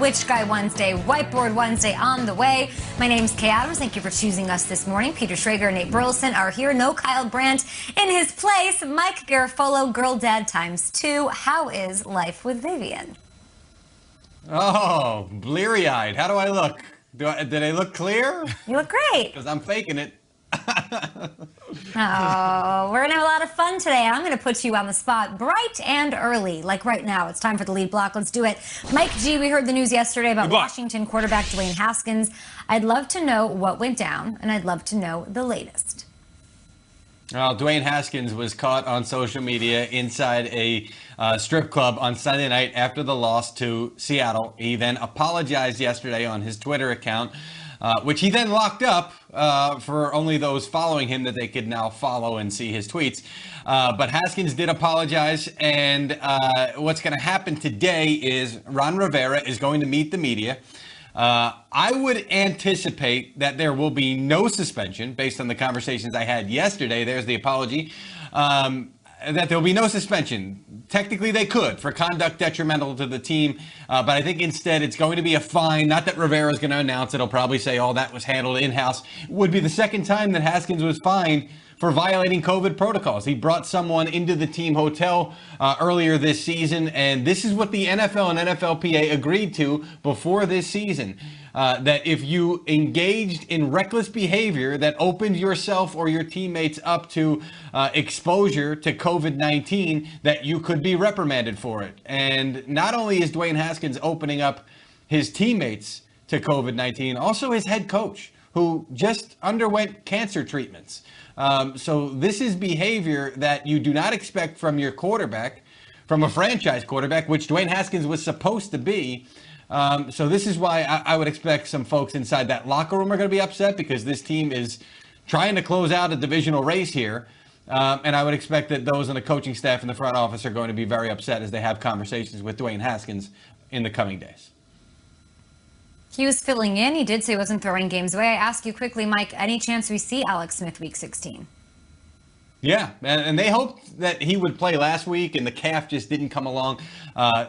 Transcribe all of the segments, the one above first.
Which Guy Wednesday, Whiteboard Wednesday on the way. My name's Kay Adams. Thank you for choosing us this morning. Peter Schrager and Nate Burleson are here. No Kyle Brandt in his place. Mike Garofolo, girl dad ×2. How is life with Vivian? Oh, bleary-eyed. How do I look? Did I look clear? You look great. Because I'm faking it. Oh, we're going to have a lot of fun today. I'm going to put you on the spot bright and early, like right now. It's time for the lead block. Let's do it. Mike G, we heard the news yesterday about Washington quarterback Dwayne Haskins. I'd love to know what went down, and I'd love to know the latest. Dwayne Haskins was caught on social media inside a strip club on Sunday night after the loss to Seattle. He then apologized yesterday on his Twitter account, which he then locked up for only those following him that they could now follow and see his tweets. But Haskins did apologize, and what's going to happen today is Ron Rivera is going to meet the media. I would anticipate that there will be no suspension based on the conversations I had yesterday. There's the apology. That there will be no suspension. Technically, they could for conduct detrimental to the team. But I think instead it's going to be a fine. Not that Rivera is going to announce it. He'll probably say, oh, that was handled in-house. It would be the second time that Haskins was fined for violating COVID protocols. He brought someone into the team hotel earlier this season, and this is what the NFL and NFLPA agreed to before this season, that if you engaged in reckless behavior that opened yourself or your teammates up to exposure to COVID-19, that you could be reprimanded for it. And not only is Dwayne Haskins opening up his teammates to COVID-19, also his head coach, who just underwent cancer treatments. So this is behavior that you do not expect from your quarterback, from a franchise quarterback, which Dwayne Haskins was supposed to be. So this is why I would expect some folks inside that locker room are going to be upset, because this team is trying to close out a divisional race here. And I would expect that those on the coaching staff and the front office are going to be very upset as they have conversations with Dwayne Haskins in the coming days. He was filling in. He did say he wasn't throwing games away. I ask you quickly, Mike, any chance we see Alex Smith week 16? Yeah, and they hoped that he would play last week, and the calf just didn't come along.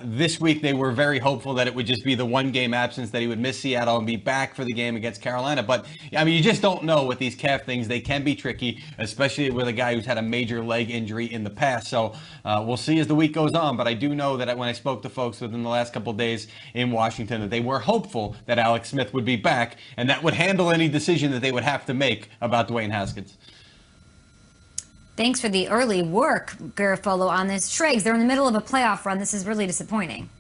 This week, they were very hopeful that it would just be the one-game absence, that he would miss Seattle and be back for the game against Carolina. But, I mean, you just don't know with these calf things. They can be tricky, especially with a guy who's had a major leg injury in the past. So we'll see as the week goes on. But I do know that when I spoke to folks within the last couple of days in Washington, that they were hopeful that Alex Smith would be back, and that would handle any decision that they would have to make about Dwayne Haskins. Thanks for the early work, Garofolo, on this. Schrags, they're in the middle of a playoff run. This is really disappointing.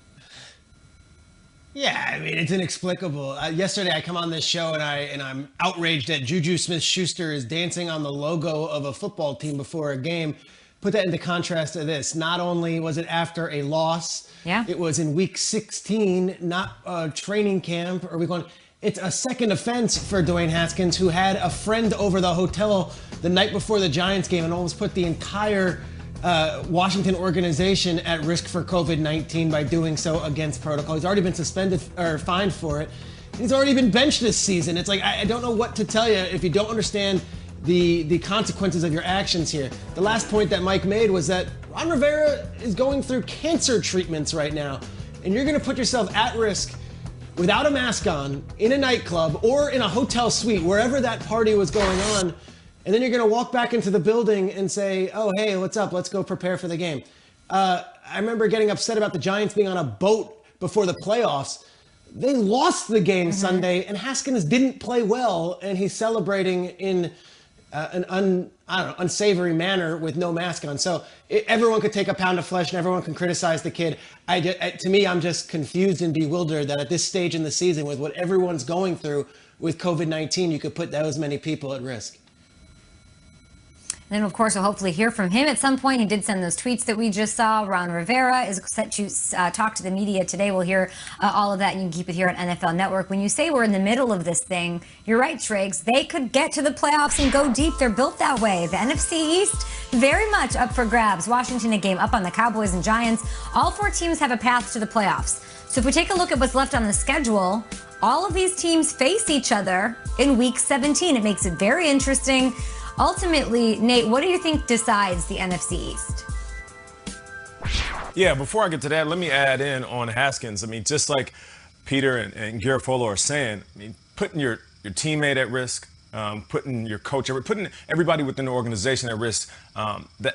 Yeah, I mean, it's inexplicable. Yesterday, I come on this show and I'm outraged that Juju Smith-Schuster is dancing on the logo of a football team before a game. Put that into contrast to this. Not only was it after a loss, it was in week 16, not a training camp or week 1. It's a second offense for Dwayne Haskins, who had a friend over the hotel the night before the Giants game and almost put the entire Washington organization at risk for COVID-19 by doing so against protocol. He's already been suspended or fined for it. He's already been benched this season. It's like, I don't know what to tell you if you don't understand the consequences of your actions here. The last point that Mike made was that Ron Rivera is going through cancer treatments right now, and you're going to put yourself at risk without a mask on, in a nightclub, or in a hotel suite, wherever that party was going on, and then you're going to walk back into the building and say, oh, hey, what's up? Let's go prepare for the game. I remember getting upset about the Giants being on a boat before the playoffs. They lost the game Sunday, and Haskins didn't play well, and he's celebrating in an unsavory manner with no mask on. So everyone could take a pound of flesh and everyone can criticize the kid. To me, I'm just confused and bewildered that at this stage in the season, with what everyone's going through with COVID-19, you could put those many people at risk. And then, of course, we'll hopefully hear from him at some point. He did send those tweets that we just saw. Ron Rivera is set to talk to the media today. We'll hear all of that. You can keep it here on NFL Network. When you say we're in the middle of this thing, you're right, Triggs. They could get to the playoffs and go deep. They're built that way. The NFC East, very much up for grabs. Washington, a game up on the Cowboys and Giants. All four teams have a path to the playoffs. So if we take a look at what's left on the schedule, all of these teams face each other in Week 17. It makes it very interesting. Ultimately, Nate, what do you think decides the NFC East? Yeah, before I get to that, let me add in on Haskins. I mean, just like Peter and Garofalo are saying, I mean, putting your teammate at risk, putting your coach, putting everybody within the organization at risk,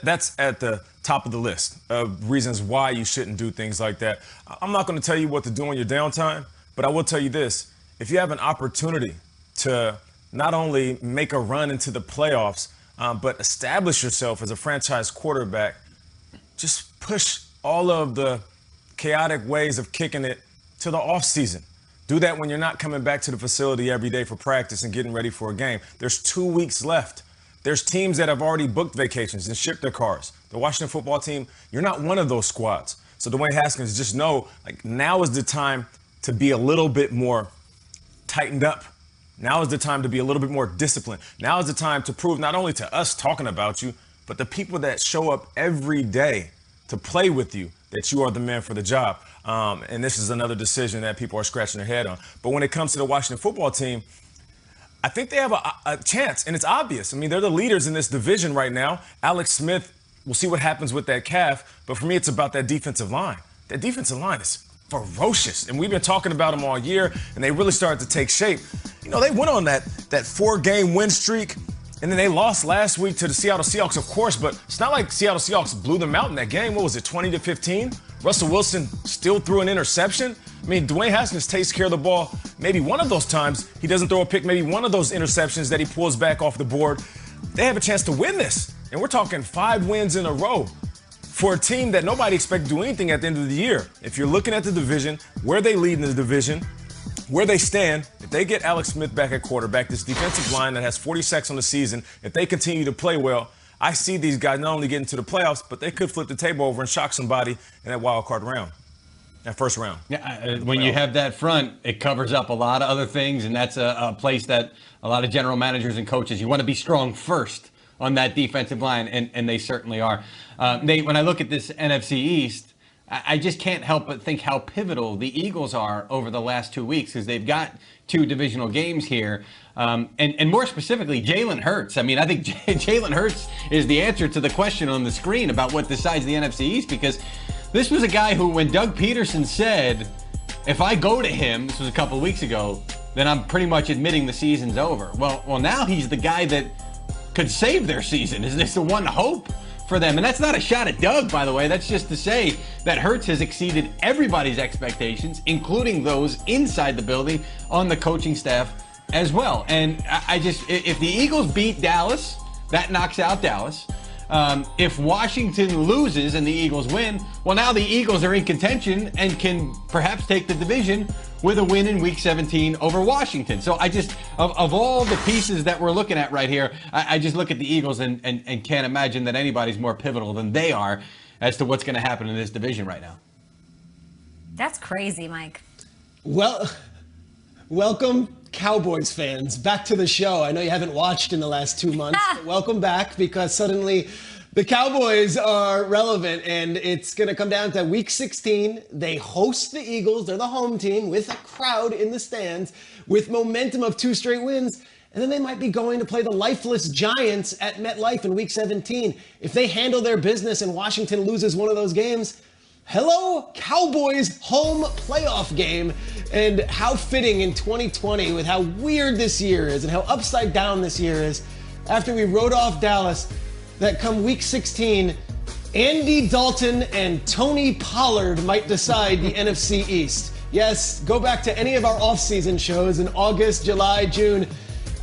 that's at the top of the list of reasons why you shouldn't do things like that. I'm not going to tell you what to do in your downtime, but I will tell you this. If you have an opportunity to not only make a run into the playoffs, but establish yourself as a franchise quarterback, just push all of the chaotic ways of kicking it to the offseason. Do that when you're not coming back to the facility every day for practice and getting ready for a game. There's 2 weeks left. There's teams that have already booked vacations and shipped their cars. The Washington football team, you're not one of those squads. So Dwayne Haskins, just know, like, now is the time to be a little bit more tightened up. Now is the time to be a little bit more disciplined. Now is the time to prove not only to us talking about you, but the people that show up every day to play with you that you are the man for the job. And this is another decision that people are scratching their head on. But when it comes to the Washington football team, I think they have a chance, and it's obvious. I mean, they're the leaders in this division right now. Alex Smith, we'll see what happens with that calf. But for me, it's about that defensive line. That defensive line is ferocious. And we've been talking about them all year, and they really started to take shape. You know, they went on that 4-game win streak, and then they lost last week to the Seattle Seahawks, of course, but it's not like Seattle Seahawks blew them out in that game. What was it, 20-15? Russell Wilson still threw an interception. I mean, Dwayne Haskins takes care of the ball. Maybe one of those times he doesn't throw a pick, maybe one of those interceptions that he pulls back off the board. They have a chance to win this. And we're talking 5 wins in a row for a team that nobody expected to do anything at the end of the year. If you're looking at the division, where they lead in the division, where they stand, if they get Alex Smith back at quarterback, this defensive line that has 40 sacks on the season, if they continue to play well, I see these guys not only getting to the playoffs, but they could flip the table over and shock somebody in that wild card round, that first round. Yeah, when you have that front, it covers up a lot of other things, and that's a place that a lot of general managers and coaches, you want to be strong first on that defensive line, and they certainly are. Nate, when I look at this NFC East, I just can't help but think how pivotal the Eagles are over the last 2 weeks, because they've got 2 divisional games here. And more specifically, Jalen Hurts. I mean, I think Jalen Hurts is the answer to the question on the screen about what decides the NFC East, because this was a guy who, when Doug Peterson said, if I go to him, this was a couple of weeks ago, then I'm pretty much admitting the season's over. Well, now he's the guy that could save their season. Is this the one hope for them? And that's not a shot at Doug, by the way. That's just to say that Hurts has exceeded everybody's expectations, including those inside the building on the coaching staff as well. And I just, if the Eagles beat Dallas, that knocks out Dallas. If Washington loses and the Eagles win, well, now the Eagles are in contention and can perhaps take the division with a win in Week 17 over Washington. So I just, of all the pieces that we're looking at right here, I just look at the Eagles and can't imagine that anybody's more pivotal than they are as to what's going to happen in this division right now. That's crazy, Mike. Well, welcome, Cowboys fans, back to the show. I know you haven't watched in the last 2 months, but welcome back, because suddenly the Cowboys are relevant, and it's going to come down to Week 16. They host the Eagles. They're the home team with a crowd in the stands with momentum of 2 straight wins. And then they might be going to play the lifeless Giants at MetLife in Week 17. If they handle their business and Washington loses one of those games, hello, Cowboys home playoff game. And how fitting in 2020 with how weird this year is and how upside down this year is, after we wrote off Dallas, that come Week 16, Andy Dalton and Tony Pollard might decide the NFC East. Yes, go back to any of our off-season shows in August, July, June.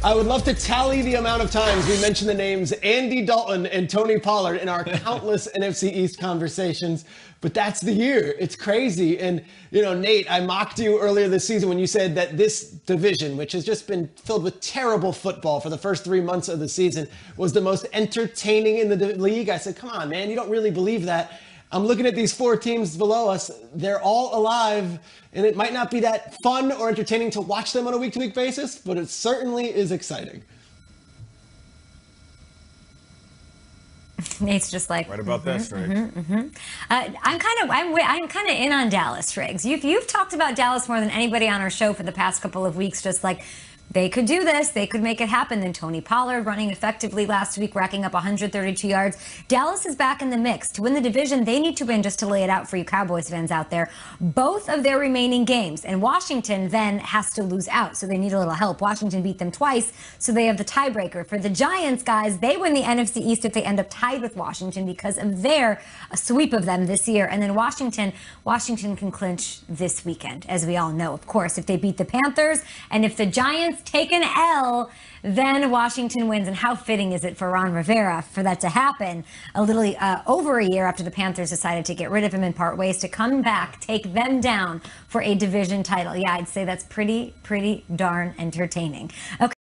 I would love to tally the amount of times we mention the names Andy Dalton and Tony Pollard in our countless NFC East conversations. But that's the year. It's crazy. And, you know, Nate, I mocked you earlier this season when you said that this division, which has just been filled with terrible football for the first 3 months of the season, was the most entertaining in the league. I said, come on, man, you don't really believe that. I'm looking at these 4 teams below us. They're all alive, and it might not be that fun or entertaining to watch them on a week-to-week basis, but it certainly is exciting. Nate's just like, right about that, Striggs. I'm kind of in on Dallas, Striggs. You've talked about Dallas more than anybody on our show for the past couple of weeks, just like They could do this. They could make it happen. Then Tony Pollard running effectively last week, racking up 132 yards. Dallas is back in the mix. To win the division, they need to win, just to lay it out for you Cowboys fans out there, both of their remaining games. And Washington then has to lose out, so they need a little help. Washington beat them twice, so they have the tiebreaker. For the Giants, guys, they win the NFC East if they end up tied with Washington because of their sweep of them this year. And then Washington can clinch this weekend, as we all know, of course, if they beat the Panthers. And if the Giants take an L, then Washington wins. And how fitting is it for Ron Rivera for that to happen a little over a year after the Panthers decided to get rid of him and part ways, to come back, take them down for a division title? Yeah, I'd say that's pretty darn entertaining. Okay.